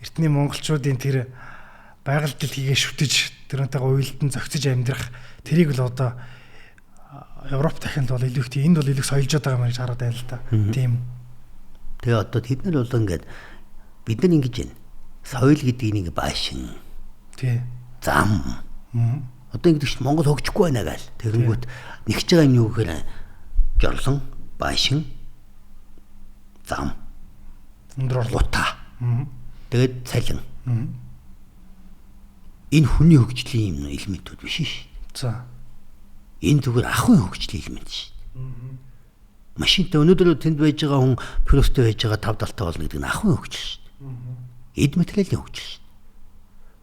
Эртний монголчуудын тэр байгаль дэлхийгээ шүтэж тэрнтэйгээ уйлдан зохицож амьдрах тэрийг л одоо Европ дахинд бол илүү их энд бол илүү соёлжоод байгаа юм гэж хараад байна л да. Тийм. Тэгээ одоо тэд нар бол ингээд бид нар ингэж байна. Соёл гэдгийг нэг баашин. Тий. Зам. Одоо ингэдэг чинь Монгол хөгжихгүй байна гаал. Тэгэнгүүт нэгж байгаа юм юу гэхээр жорлон, баашин, зам, өндрөл утаа. Тэгээд цалин. Энэ хүний хөгжлийн юм элементүүд биш шүү. За. Энэ зүгээр ахуйн хөгжлийн элемент шүү. Машинтай өнөөдөр тэнд байж байгаа хүн плюстэй байж байгаа 5 далтай болно гэдэг нь ахуйн хөгжил шүү. Эд материалын хөгжил шүү.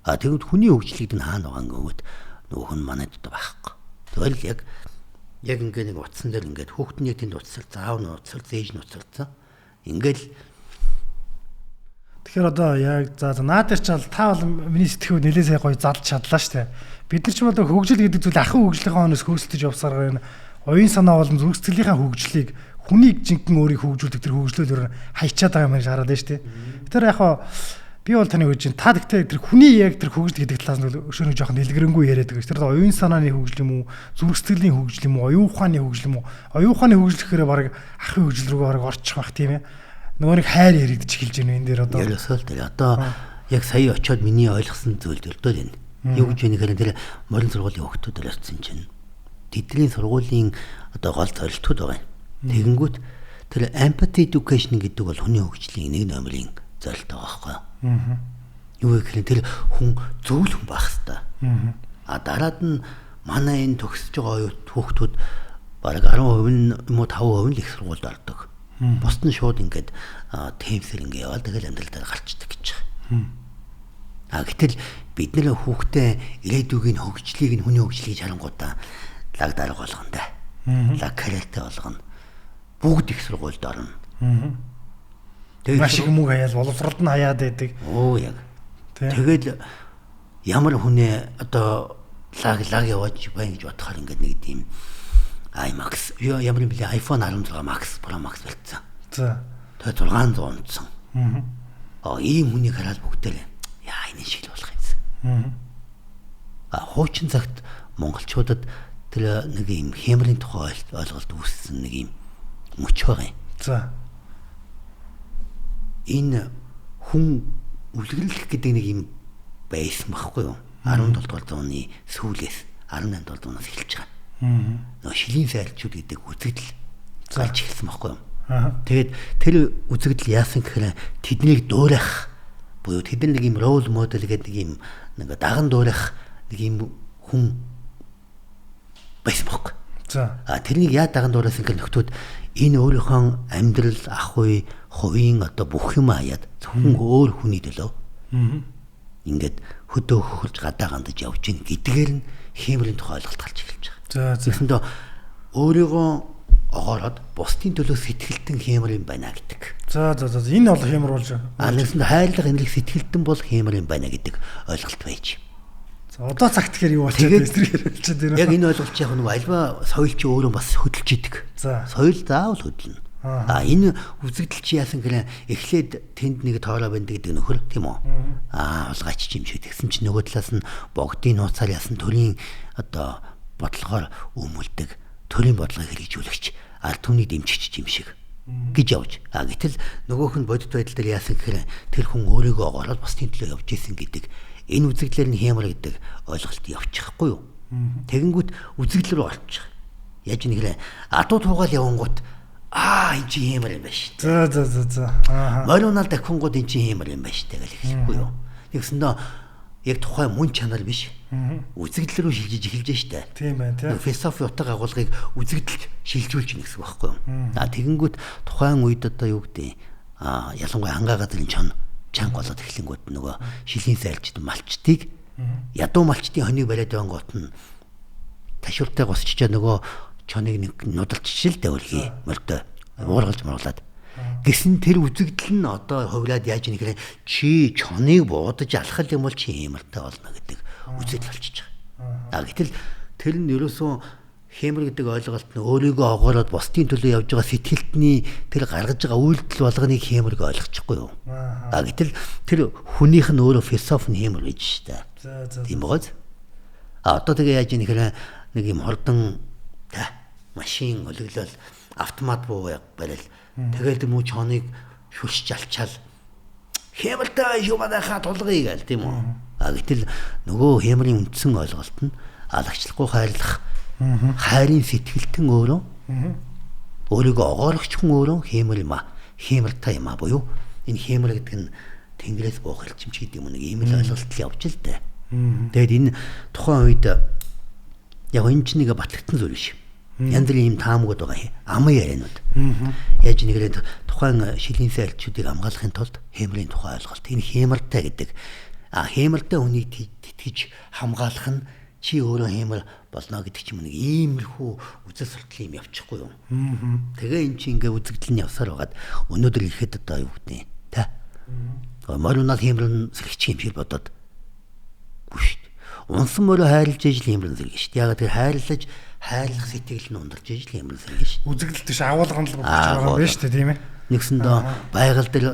Тэгвэл хүний хөгжлийг нь хаана байгаа ngөөд нөхөн манайд одоо байхгүй. Тэгвэл яг ингээ нэг утсан дээр ингээд хүүхдний тэнд утсал, заав нь утсал, зээж нь утсалцсан. Ингээл тэгэхээр одоо яг за наад дээр ч та бол миний сэтгэхүй нэлээд сайн гоё залж чадлаа штэ. Бид нар ч бол хөгжил гэдэг зүйл ахын хөгжлийнхаа өнөөс хөөсөлдөж явсаар энэ оюун санаа болон зүрх сэтгэлийнхаа хөгжлийг хүнийг жинхэнэ өөрийг хөгжүүлдэг тэр хөгжлөөр хайчаад байгаа юм шиг хараад байна штэ. Тэр яг би бол таны үгж та гэхдээ тэр хүний яг тэр хөгжил гэдэг талаас нь өшөөрөө жоохон дэлгэрэнгүй яриад байгаа. Тэр оюун санааны хөгжил юм уу, зүрх сэтгэлийн хөгжил юм уу, оюун ухааны хөгжил юм уу? Оюун ухааны хөгжил гэхээр баг ахын хөгжил рүү баг орчих бах тийм ээ. Нөгөө нэг хайр яригдчих эхэлж байна энэ дээр одоо. Ерөөсөө тэр одоо яг сая очиод миний ойлгосон зүйл дөлдөө байна. Юу гэж вэ гэхээр тэр морин сургуулийн хүүхдүүд орсон чинь тэдний сургуулийн одоо гол зорилтууд байгаа. Тэгэнгүүт тэр empathy education гэдэг бол хүний хөгжлийн нэг номерын зорилт байгаа байхгүй. Юу гэхээр тэр хүн зөвл хүн байх хэвээр. Дараад нь манай энэ төгсөж байгаа хүүхдүүд бараг 10% юм уу 5% л их сургуульд ордог. Бусд нь шууд ингээд темсэр ингээ яваад тэгэл амьдралдаа гарчдаг гэж байгаа. Гэтэл бид нэр хүүхдээ ирээдүйн хөгжлийг нь хүний хөгжлийг харангуудаа лаг дарга болгоно. Лаг карате болгоно. Бүгд их сургуульд орно. Маш их мөнгө хаяад боловсролд нь хаяад байдаг. Яг. Тэгэл ямар хүнээ одоо лаг яваад байна гэж бодохоор ингээд нэг тийм iMax ямар юм бэ? iPhone 16 Max Pro Max болцсон. За. Тэгээ 600 унтсан. Ийм хүнийг хараад бүгдээ энэ шиг л болох юмсан. Хуучин цагт монголчуудад тэр нэг юм хэмрийн тухай ойлголт үүссэн нэг юм мөч байгаа юм. За. Энэ хүн үлгэрлэх гэдэг нэг юм байсан байхгүй юу? 17 дугаар зууны сүүлээс 18 дугаар зуунаас эхэлж байгаа. Нөгөө шилийн сайлчууд гэдэг үзэгдэл гарч эхэлсэн байхгүй юу? Тэгээд тэр үзэгдэл яасан гэхээр тэднийг дуурайх буюу тэд нэг юм рол модель гэдэг нэг даган дуурайх нэг юм хүн байсан байхгүй. За. Тэрнийг яа даган дуурайсан гэх нөхдүүд энэ өөрийнхөө амьдрал ах үе хувийн одоо бүх юм аяад зөвхөн өөр хүний төлөө ингээд хөдөө хөхөлж гадаа гандаж явж гин гэдгээр нь хэмрийн тухай ойлголт гарч эхэлж байгаа. За. Тэгсэндээ өөрийгөө огоороод бусдын төлөө сэтгэлдэн хэмэр юм байна гэдэг. За. Энэ бол хэмэр болж байгаа. Нэгсэнд хайрлах энэрийг сэтгэлдэн бол хэмэр юм байна гэдэг ойлголт байж. За одоо цагт тэгэхээр юу болчиход байна? Эсрэг хэлчихэж байна. Яг энэ ойлголт яг нэг альва соёл чи өөрөө бас хөдөлж идэг. За. Соёл заавал хөдөлнө. Энэ үзэгдэл чи яасан гэхээр эхлээд тэнд нэг тоороо бэндэг гэдэг нөхөр тийм үү? Улгаач юм шиг тэгсэн чи нөгөө талаас нь богдын нууцаар яасан төрийн одоо бодлогоор өмөлдөг төрийн бодлогыг хэрэгжүүлэгч ард түмний дэмжигч юм шиг гэж явж. Гэтэл нөгөөх нь бодит байдал дээр яасан гэхээр тэр хүн өөрийгөө огоороод бусдын төлөө явж исэн гэдэг энэ үзэгдлэр нь хямар гэдэг ойлголт явчихахгүй юу? Тэгэнгүүт үзэгдэл рүү олчих. Яаж нэгээр адуу туугаал явангууд энэ чи хямар юм байна шүү. За. Мориунал дахингууд энэ чи хямар юм байна шүү гэж хэлэхгүй юу? Тэгсэндээ яг тухайн мөн чанар биш. Үзэгдэл рүү шилжиж эхэлж штэ. Тийм байна тийм. Философи утга агуулгыг үзэгдэлд шилжүүлж гин гэсэн үг байхгүй юу? Тэгэнгүүт тухайн үед одоо юу гэдэг ялангуяа хангаа газрын чанга болоод эхлэнгүүт нөгөө шилийн сайлчд малчдыг ядуу малчдын хоныг бариад байнгут нь ташууртай госчиж нөгөө чоныг нэг нудалчж л дэвлхий мөртөө уургалж муурлаад гэсэн тэр үзэгдэл нь одоо хувраад яаж нэхрэ чи чоныг буудаж алхал юм бол чи хэмэртэй болно гэдэг үзэгдэл болчихж байгаа. Гэтэл тэр нь ерөөсөө хэмэр гэдэг ойлголт нь өөрийгөө огоороод бусдын төлөө явж байгаа сэтгэлтний тэр гаргаж байгаа үйлдэл болгоныг хэмэрг ойлгочихгүй юу? Гэтэл тэр хүнийх нь өөрөө философи нь хэмэр гэж штэ. Тийм бооз. Одоо тэгээ яаж нэхрэ нэг юм хордон машин өлөглөл автомат буу барил тэгэл муу чоныг шүршж алчаал хэмэртэй юм анахаа тулгыг гэл тийм үү. Гэтэл нөгөө хэмрийн үндсэн ойлголт нь алагчлахгүй хайрлах хайрын сэтгэлтэн өөрөө өөрийгөө огоорогч хүн өөрөө хэмэр юм хэмэртэй юм буюу энэ хэмэр гэдэг нь тэнгэрээс буух хэлчимч гэдэг юм нэг ийм л ойлголт явж л дээ. Тэгээд энэ тухайн үед яг энэ ч нэг батлагдсан зүйл биш. Янз бүрийн юм таамагуд байгаа амын яриануд. Яаж нэгэрэд тухайн шилийн сайлчдыг хамгаалахын тулд хэмрийн тухай ойлголт. Энэ хэмэртэй гэдэг. Хэмэртэй хүнийг тэтгэж хамгаалах нь чи өөрөө хэмэр болно гэдэг ч юм нэг иймэрхүү үзэл суртал юм явчихгүй юу. Тэгээ эн чи ингээ үзэгдэл нь явсаар байгаад өнөөдөр ихэд одоо юу гэдэг та. Мориунал хэмрэн сэргч юм шиг бодоод бүш. Унсан морь хайрлаж ижил хэмрэн сэргэж шүү дээ. Яг тэр хайрлах сэтгэл нь ундарч ижил хэмрэн сэргэж шүү. Үзэгдэл тийш агуулган л болж байгаа юм байна шүү дээ тийм ээ. Нэгсэндээ байгаль дээр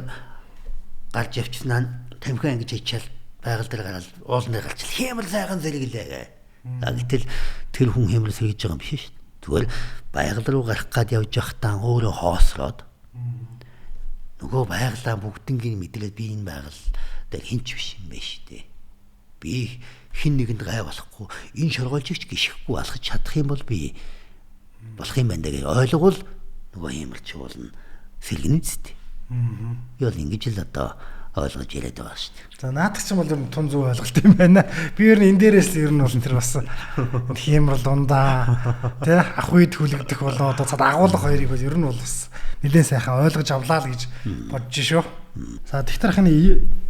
гарч явчихсан тамхи ангиж хийчихэл байгаль дээр гараад уулан дээр гарч хэмэр сайхан сэргэлээ. Гэтэл тэр хүн хэмэр сэргэж байгаа юм биш шүү. Зүгээр байгаль руу гарах гад явж байхдаа өөрөө хоосроод нөгөө байгалаа бүгднийг мэдрээд би энэ байгаль дээр хинч биш юм байна шүү дээ. Би хин нэгэнд гай болохгүй энэ шоргоолжигч гიშхгүй алхаж чадах юм бол би болох юм байна гэж ойлгол нөгөө хэмэрч уулна сэргэнэ зү. Ял ингэж л одоо ойлгож яриад байгаа шүү дээ. За наадах ч юм бол тун зөв ойлголт юм байна. Би ер нь энэ дээрээс ер нь бол тэр бас хиймэл дундаа тий ах үед хүлэгдэх болоо одоо цад агуулга хоёрыг бол ер нь бол бас нэлээд сайхан ойлгож авлаа л гэж бодож шүү. За тэгтэр хань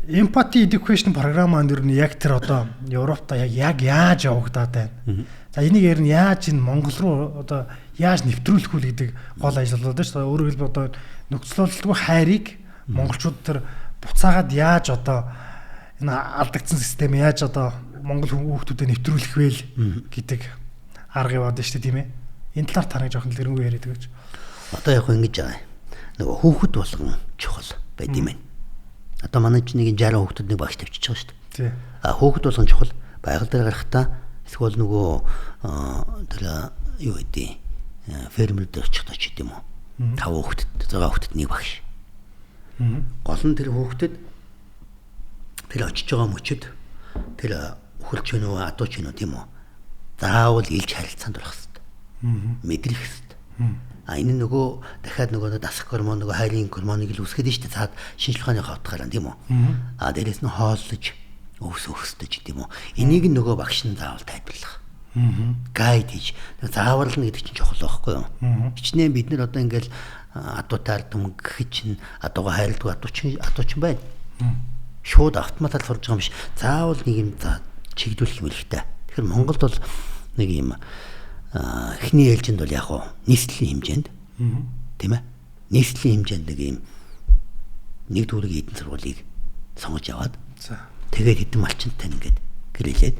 empathy education програманд ер нь яг тэр одоо Европта яг яаж явагдаад байна. За энийг ер нь яаж энэ Монгол руу одоо яаж нэвтрүүлэх үү гэдэг гол ажил болоод байна шүү дээ. Өөрөөр хэлбэл одоо нөхцөлөлтгүй хайрыг монголчууд тэр буцаагаад яаж одоо энэ алдагдсан систем яаж одоо монгол хүүхдүүдэд нэвтрүүлэх вэ гэдэг арга яваад байна шүү дээ тийм ээ. Энэ талаар таныг жоохон тэрнгүү яриад өгөөч. Одоо яг ингэж байгаа. Нөгөө хүүхэд болгон чухал байд юм байна. Одоо манай ч нэг 60 хүүхдүүд нэг багш тавьчихж байгаа шүү дээ. Тий. Хүүхэд болгон чухал. Байгаль дээр гарахтаа эсвэл нөгөө тэр юу гэдэг фермер дээр очихдоо ч гэдэм үү. 5 хүүхэд, 6 хүүхэд нэг багш. Гол нь тэр хүүхдэд тэр очиж байгаа мөчөд тэр өхөлч вэ нөө адууч вэ нөө тийм үү. Заавал илж харилцаанд орох хэрэгтэй. Мэдрэх хэрэгтэй. Энэ нөгөө дахиад нөгөө дасах гормон нөгөө хайрын гормоныг л үсгээд штэ цаад шинжлэх ухааны хавтгараа тийм үү. Дээрээс нь хооллож өсөж тийм үү. Энийг нөгөө багш нь заавал тайлбарлах. Гайд хийж заавал нь гэдэг чинь чухал байхгүй юу. Хичнээн бид нар одоо ингээл адуутаар дүмгэх чинь адууга хайрладаг адууч байна. Шууд автоматар сурж байгаа юм биш. Заавал нэг юм чигдүүлэх юм хэрэгтэй. Тэгэхээр Монголд бол нэг юм эхний ээлжинд бол яг уу нийслэлийн хэмжээнд тийм ээ. Нийслэлийн хэмжээнд нэг юм нэг дүүргийн эдийн сургуулийг сонгож аваад тэгээд хэдэн малчинтай ингээд гэрэлээд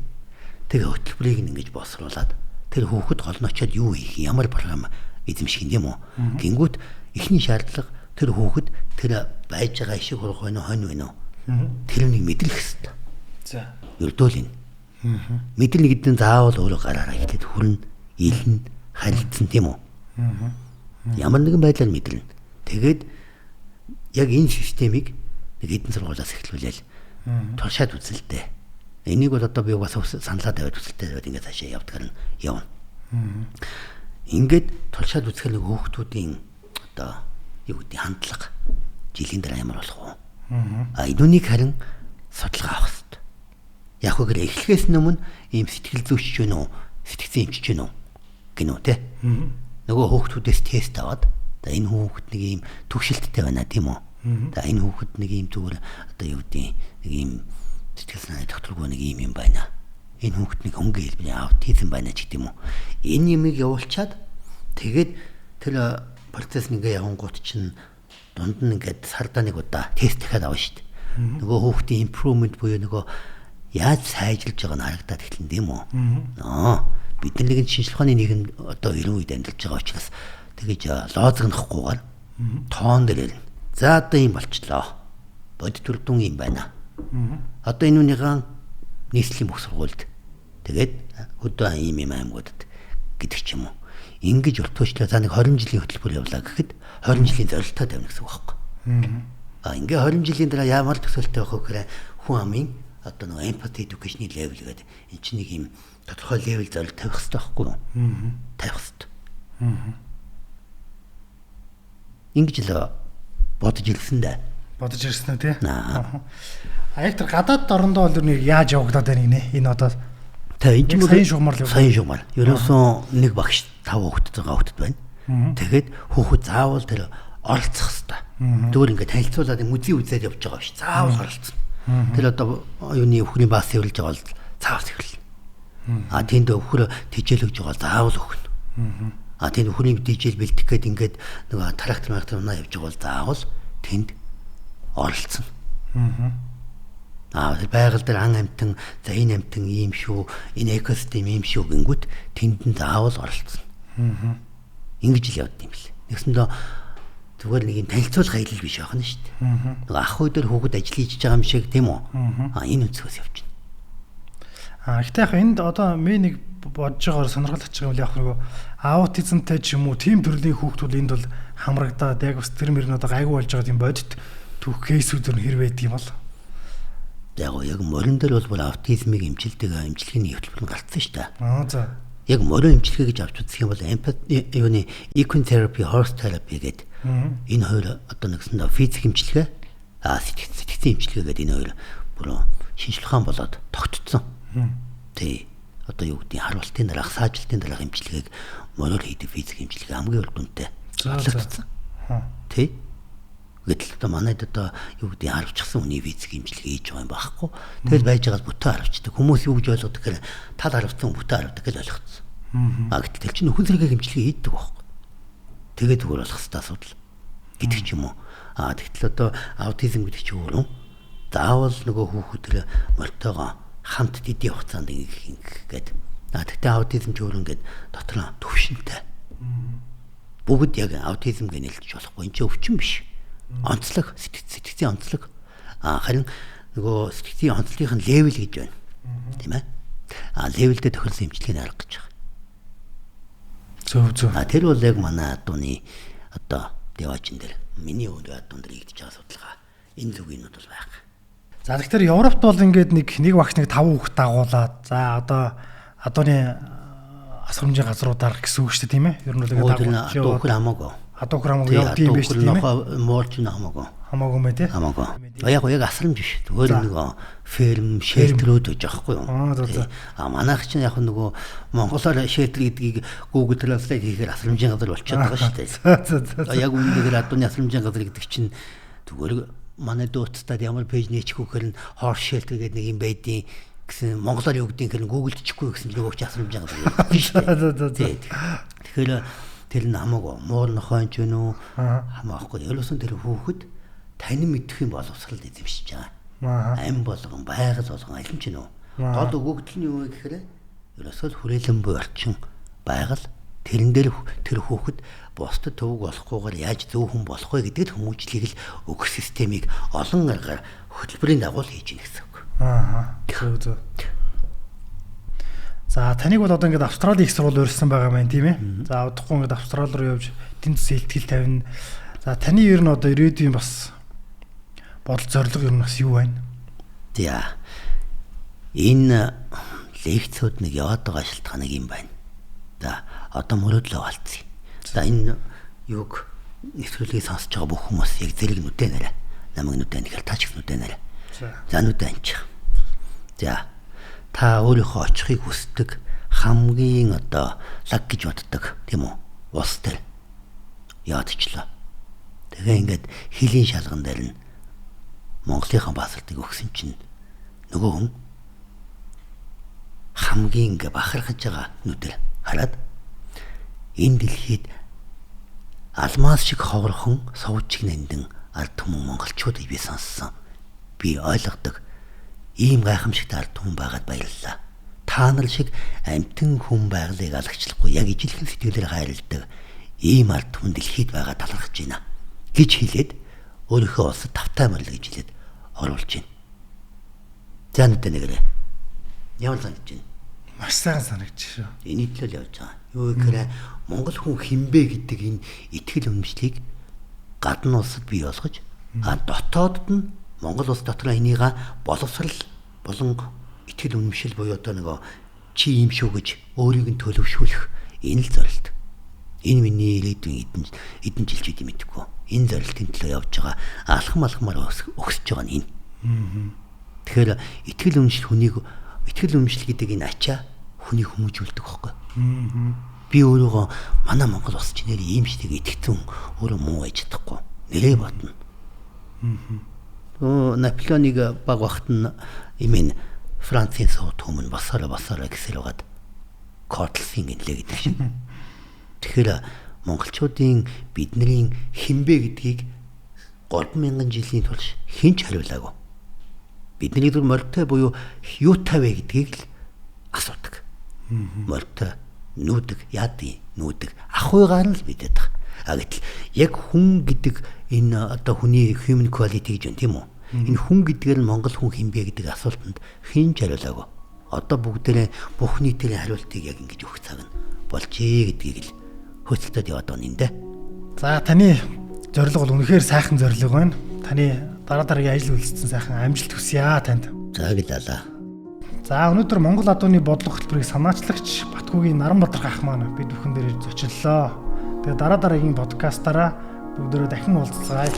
тэгээ хөтөлбөрийг ингэж боловсруулад тэр хүүхэд гол нь очиод юу хийх ямар програм эзэмших юм уу. Гингүүт эхний шаардлага тэр хүүхэд тэр байж байгаа ишиг хурах вэ нөө хонь вэ нөө тэрнийг мэдрэх хэрэгтэй. За. Ердөөлийн. Мэдрэл гэдэг нь заавал өөрөө гараараа ихлэд хүрнэ, илнэ, харилцсан тийм үү? Ямар нэгэн байдлаар мэдрэлнэ. Тэгээд яг энэ системийг нэг хэдэн сургуулиас эхлүүлээл туршаад үзэлтэй. Энийг бол одоо би бас саналаа тавиад үзэлтэй тавиад ингээд цаашаа явдгаар нь явна. Ингээд туршаад үзэхэл нэг хүүхдүүдийн одоо юу гэдэг хандлага жилийн дараа ямар болох вэ? Эдүнийг харин судалгаа авах хэрэгтэй. Яг үгээр эхлэхээс өмнө ийм сэтгэл зүйч ч вэ нүү, сэтгцэн эмчч вэ нүү гинөө те. Нөгөө хүүхдүүдээс тест аваад энэ хүүхэд нэг ийм төвшөлттэй байна тийм үү? Энэ хүүхэд нэг ийм зүгээр одоо юу гэдэг нэг ийм сэтгэл санааны докторгүй нэг ийм юм байна. Энэ хүүхэд нэг хөнгөн хэлбэрийн аутизм байна ч гэдэм үү. Энэ юмыг явуулчаад тэгээд тэр процесс ингээ явангууд чинь дунд нь ингээд сардаа нэг удаа тест дахиад авна шүү дээ. Нөгөө хүүхдийн improvement буюу нөгөө яаж сайжилж байгааг нь харагдаад эхэлнэ тийм үү? Бид нар нэгэн шинжлэх ухааны нийгэм одоо ерөн үед амьдарч байгаа учраас тэгэж лоозгнохгүйгээр тоон дээр ирнэ. За одоо юм болчлоо. Бодит төрдөн юм байна. Одоо энэ үнийхэн нийслэлийн бүх сургуульд тэгээд өдөө ийм юм аймагуудад гэдэг ч юм уу. Ингэж уртуучлаа за нэг 20 жилийн хөтөлбөр явлаа гэхэд 20 жилийн зорилттой тавина гэсэн үг байхгүй. Ингээ 20 жилийн дараа ямар төсөөлтөй байх вэ гэхээр хүн амын одоо нэг empathy education level гэдэг энэ чинь нэг юм тодорхой level зорилт тавих хэрэгтэй байхгүй юу? Тавих хэрэгтэй. Ингэж л бодож ирсэн дээ. Бодож ирсэн үү тий? Яг тэр гадаад орондоо бол нэг яаж явагдаад байна гинэ энэ одоо энэ ч сайн шугамар л сайн шугамар. Ерөөсөн нэг багш 5 хүүхэд 6 хүүхэд байна. Тэгээд хүүхэд заавал тэр оролцох хэрэгтэй. Зүгээр ингээд танилцуулаад музей үзээд явж байгаа биш. Заавал оролцсон. Тэр одоо юуны өхрийн баас хэвлэж байгаа бол заавал хэвлэнэ. Тэнд өхөр тижээлж байгаа заавал өгнө. Тэнд өхрийн тижээл бэлдэх гээд ингээд нэг трактор унаа явж байгаа бол заавал тэнд оролцсон. Байгаль дээр ан амтан, за энэ амтан ийм шүү, энэ экосистем ийм шүү гингүүт тэнд нь заавал оролцсон. Ингэж л явд юм бэл. Нэгсэндээ зүгээр нэг юм танилцуулах аялал биш байх нь шүү дээ. Нэг ах уу дээр хүүхэд ажил хийж байгаа юм шиг тийм үү? Энэ өнцгөөс явж байна. Гэхдээ яг энд одоо ми нэг бодож байгаагаар сонирхол тачих юм л яг нэг аутизмтай ч юм уу тийм төрлийн хүүхдүүд энд бол хамрагдаад яг бас тэр мөр нь одоо гайгүй болж байгаа тийм бодит түүх кейсүүд хэр байдаг юм бол яг морин дээр бол аутизмыг эмчилдэг эмчилгээний хөтөлбөр гарцсан шүү дээ. За. Яг морин эмчилгээ гэж авч үзэх юм бол юуны equine therapy, horse therapy гэдэг энэ хоёр одоо нэгсэн физик эмчилгээ сэтгцийн эмчилгээгээд энэ хоёр бүр шинжлэх ухаан болоод тогтцсон. Тий. Одоо юу гэдэг харуултын дараах, саажилтын дараах эмчилгээг мороор хийдэг физик эмчилгээ хамгийн урд үнэтэй батлагдсан. Тий. Гэтэл одоо манайд одоо юу гэдэг харуулчихсан хүний физик эмчилгээ хийж байгаа юм байхгүй. Тэгэл байж байгаа бүтэн харуулцдаг. Хүмүүс юу гэж ойлгодог гэхээр тал харуулсан бүтэн харуулдаг гэж ойлгоцсон. Гэтэл чинь нөхөн зэрэг эмчилгээ хийдэг байхгүй. Тэгээд зүгээр болох хэвээр асуудал гэдэг ч юм уу. Тэгтэл одоо аутизм гэдэг чинь өөр юм. Заавал нөгөө хүүхдэр морьтойгоо хамт дэдийн хугацаанд ингэх гээд. Тэгтээ аутизм ч өөр ингээд дотор төвшинтэй. Бүгд яг аутизм гэж нэлдэж болохгүй. Энд чинь өвчин биш. Онцлог, сэтгцийн онцлог. Харин нөгөө сэтгцийн онцлогын левел гэж байна. Тийм ээ. Левелдээ тохирсон эмчилгээний арга гэж байна. Зөв. Тэр бол яг манай адууны одоо деважин дээр миний өвд адуун дээр игдэж байгаа судалгаа. Энэ зүгийнүүд бол байх. За тэгэхээр Европт бол ингээд нэг багш 5 хүүхэд дагуулад за одоо адууны асрамжийн газруудаар гэсэн үг шүү дээ тийм ээ. Ер нь л ингээд дагуулж яваад хамаагүй. Адуух хамаагүй явд юм биш тийм ээ. Моорч нь хамаагүй. Хамаагүй мэ тий. Хамаагүй. Яг асрамж биш. Зүгээр нэг ферм, шелтерүүд гэж аахгүй юу. Манайх чинь яг нөгөө Монголоор шелтер гэдгийг Google Translate хийхээр асрамжийн газар болчиход байгаа шүү дээ. Яг үүнээр адууны асрамжийн газар гэдэг чинь зүгээр манай дууцтад ямар пэйж нээчихвэхээр нь horse shelter гэдэг нэг юм байдیں۔ Гэсэн монголоор юу гэдгийг хэрэг Google-д чихгүй гэсэн чинь нөгөө ч асрамжийн газар гэдэг шүү дээ. Тэгэхээр тэр нь хамаагүй муур нохойч вэ нүү хамаахгүй. Ерөөсөн тэр хүүхэд танин мэдэх юм боловсрал эзэмшиж байгаа. Ам болгон, байгаль болгон аль ч нүү. Гол өгөгдөл нь юу вэ гэхээр ерөөсөө хүрээлэн буй орчин байгаль тэрэн дээр тэр хүүхэд бусдад төвөг болохгүйгээр яаж зөв хүн болох вэ гэдэг л хүмүүжлийг л өгөх системийг олон аргаар хөтөлбөрийн дагуу хийж ийн гэсэн үг. Зөв. За таныг бол одоо ингээд Австралийн их сургууль урьдсан байгаа маань тийм ээ. За удахгүй ингээд Австрали руу явж тэнд сэтгэл тавина. За таны ер нь одоо ирээдүйн бас бодол зорилго ер нь бас юу байна? За энэ лекцүүд нэг яваад байгаа шалтгаан нэг юм байна. За одоо мөрөөдлөө олцъя. За энэ юг нэвтрүүлгийг сонсож байгаа бүх хүмүүс яг зэрэг нүдэ нэрэ. Намайг нүдэ нэг л таач нүдэ нэрэ. За нүдэ анчих. За та өөрийнхөө очихыг хүсдэг хамгийн одоо лаг гэж боддог тийм үү? Ус дээр яадчлаа. Тэгээ ингээд хилийн шалган дээр нь Монголынхаа баасалтыг өгсөн чинь нөгөө хүн хамгийн ингээ бахархаж байгаа нүдээр хараад энэ дэлхийд алмаз шиг ховорхон сувжиг нандин ард түмэн монголчууд гэж би сонссон. Би ойлгодог ийм гайхамшигтай ард түмэн байгаад баярлалаа. Та нар шиг амтэн хүн байгалыг алагчлахгүй яг ижилхэн сэтгэлээр хайрладаг ийм ард түмэн дэлхийд байгаа талархаж байна гэж хэлээд өөрийнхөө улсад тавтай морил гэж хэлээд оруулж байна. За нүдэ нэгэрэ. Ямар санагдаж байна? Маш сайхан санагдаж шүү. Энэ төлөв явж байгаа. Юу гэхээр Монгол хүн хинбэ гэдэг энэ итгэл үнэмшлийг гадна улсад бий болгож дотоодд нь Монгол улс дотор энийг боловсрал болон итгэл үнэмшил буюу одоо нөгөө чи юм шүү гэж өөрийг нь төлөвшүүлэх энэ л зорилт. Энэ миний ирээдүйн эдэн жилчүүд юм мэдгүй. Энэ зорилтын төлөө явж байгаа алхамаар өгсөж байгаа нь энэ. Тэгэхээр итгэл үнэмшил гэдэг энэ ачаа хүнийг хүмүүжүүлдэг байхгүй. Би өөрийгөө манай Монгол улс чинь нэр ийм шиг итгэцэн өөрөө муу байж чадахгүй. Нэрээ бодно. Наполеоныг баг вахт нь имэн Францын сууд хүмүүн басараа гэсээр угаад Котлсын гинлээ гэдэг шиг. Тэгэхээр монголчуудын бидний хинбэ гэдгийг 3000 жилийн турш хинч хариулаагүй. Бидний зүр морьтой буюу юутай вэ гэдгийг л асуудаг. Морьтой нүүдэг, яадын нүүдэг ахуйгаар л бидэд байгаа. Гэтэл яг хүн гэдэг энэ одоо хүний human quality гэж байна тийм үү? Энэ хүн гэдгээр нь монгол хүн хинбэ гэдэг асуултанд хинч хариулаагүй. Одоо бүгдээрээ бүх нийтийн хариултыг яг ингэж өгөх цаг нь болжээ гэдгийг л хөцөлтөд яваад байна энэ. За таны зорилго бол үнэхээр сайхан зорилго байна. Таны дараагийн ажил үйлчлсэн сайхан амжилт хүсье танд. За гэлээ. За өнөөдөр Монгол адууны бодлого хөтөлбөрийг санаачлагч Батгүйгийн Наранбаатар ах маань бид бүхэн дээр ирж зочлоо. Тэгээ дараагийн подкастаараа бүгдөө дахин уулзцгаая.